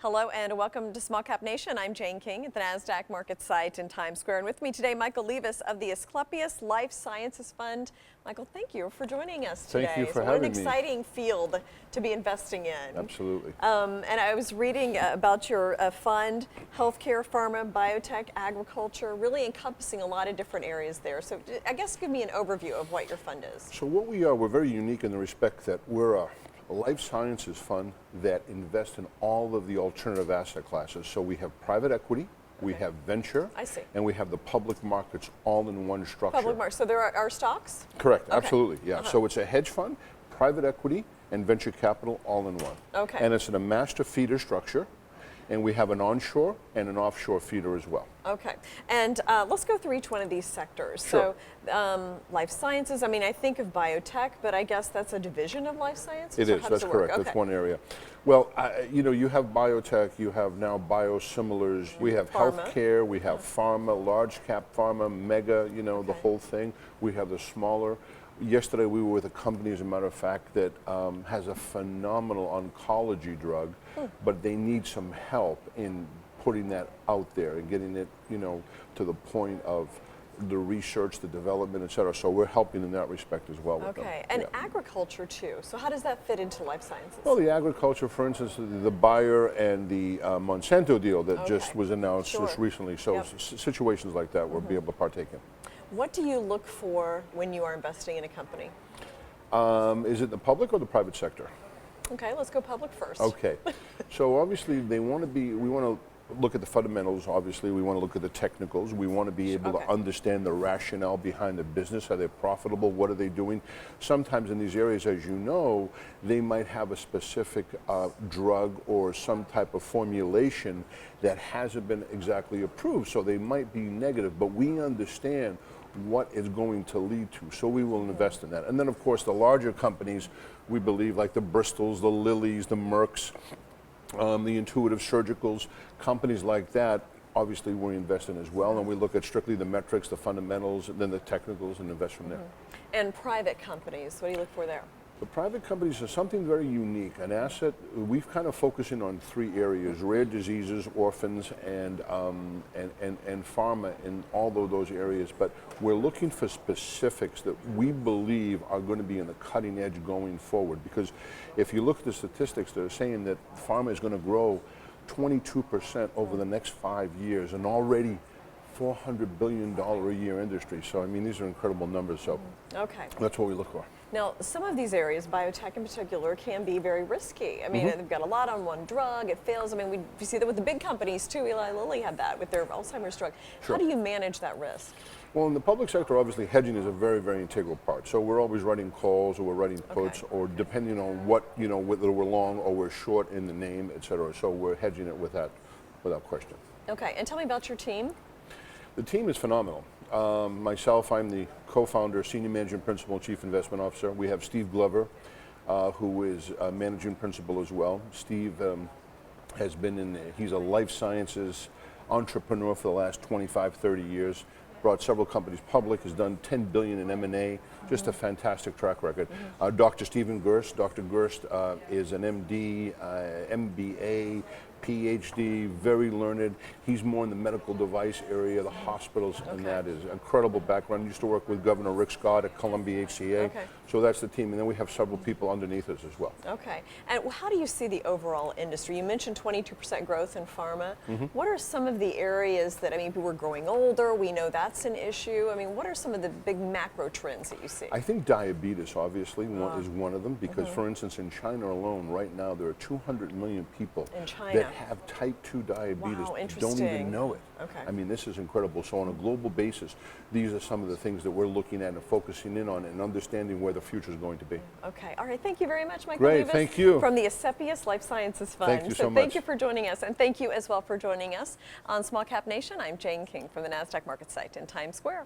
Hello and welcome to Small Cap Nation. I'm Jane King at the NASDAQ market site in Times Square. And with me today, Michael Levis of the Asclepius Life Sciences Fund. Michael, thank you for joining us today. Thank you for having me. What an exciting field to be investing in. Absolutely. And I was reading about your fund, healthcare, pharma, biotech, agriculture, really encompassing a lot of different areas there. So I guess give me an overview of what your fund is. So what we are, we're very unique in the respect that we're a life sciences fund that invests in all of the alternative asset classes. So we have private equity, we have venture, I see. and we have the public markets all in one structure. Public markets. So there are stocks? Correct, Okay. absolutely, yeah. So it's a hedge fund, private equity, and venture capital all in one. Okay. And it's in a master feeder structure, and we have an onshore and an offshore feeder as well. Okay, and let's go through each one of these sectors. Sure. So, life sciences, I mean, I think of biotech, but I guess that's a division of life sciences? It Or is, how does that's it work? correct, Okay. that's one area. Well, you know, you have biotech, you have now biosimilars, we have Pharma. healthcare, we have pharma, large cap pharma, mega, you know, the Okay. whole thing. We have the smaller. Yesterday we were with a company, as a matter of fact, that has a phenomenal oncology drug, but they need some help in putting that out there and getting it, you know, to the point of the research, the development, et cetera. So we're helping in that respect as well with them. Okay, and Yeah. agriculture too. So how does that fit into life sciences? Well, the agriculture, for instance, the Bayer and the Monsanto deal that just Okay. was announced Sure. just recently. So Yep. situations like that we'll be able to partake in. What do you look for when you are investing in a company? Is it the public or the private sector? Okay, let's go public first. Okay. So obviously we want to look at the fundamentals, obviously. We want to look at the technicals. We want to be able Okay. to understand the rationale behind the business. Are they profitable? What are they doing? Sometimes in these areas, as you know, they might have a specific drug or some type of formulation that hasn't been exactly approved. So they might be negative, but we understand what it's going to lead to. So we will invest in that. And then, of course, the larger companies, we believe, like the Bristols, the Lillys, the Mercks, the Intuitive Surgicals, companies like that, obviously we invest in as well, and we look at strictly the metrics, the fundamentals, and then the technicals, and invest from there. And private companies, what do you look for there? The private companies are something very unique, an asset. We've kind of focusing on three areas: rare diseases, orphans, and pharma in all of those areas. But we're looking for specifics that we believe are going to be in the cutting edge going forward. Because if you look at the statistics, they're saying that pharma is going to grow 22% over the next 5 years, and already $400 billion a year industry. So I mean, these are incredible numbers. So Okay. that's what we look for. Now, some of these areas, biotech in particular, can be very risky. I mean, they've got a lot on one drug, it fails. I mean, we see that with the big companies too. Eli Lilly had that with their Alzheimer's drug. Sure. How do you manage that risk? Well, in the public sector, obviously, hedging is a very, very integral part. So we're always writing calls, or we're writing puts, Okay. or depending on what, you know, whether we're long or we're short in the name, et cetera. So we're hedging it with that, without question. Okay, and tell me about your team. The team is phenomenal. Myself, I'm the co-founder, senior managing principal, chief investment officer. We have Steve Glover, who is managing principal as well. Steve has been he's a life sciences entrepreneur for the last 25, 30 years. Brought several companies public, has done $10 billion in M&A, just a fantastic track record. Dr. Stephen Gerst. Dr. Gerst is an MD, MBA, PhD, very learned. He's more in the medical device area, the hospitals, and that is incredible background. Used to work with Governor Rick Scott at Columbia HCA. Okay. So that's the team, and then we have several people underneath us as well. Okay, and how do you see the overall industry? You mentioned 22% growth in pharma. What are some of the areas that, I mean, we're growing older, we know that's an issue. I mean, what are some of the big macro trends that you see? I think diabetes, obviously, is one of them, because, for instance, in China alone, right now, there are 200 million people In China. that have type 2 diabetes, Wow, don't interesting. even know it. Okay. I mean, this is incredible. So on a global basis, these are some of the things that we're looking at and focusing in on and understanding where the future is going to be. Okay, all right, thank you very much, Michael Great, Levis thank you. from the Asclepius Life Sciences Fund. Thank you so Thank much. you for joining us, and thank you as well for joining us on Small Cap Nation. I'm Jane King from the NASDAQ market site in Times Square.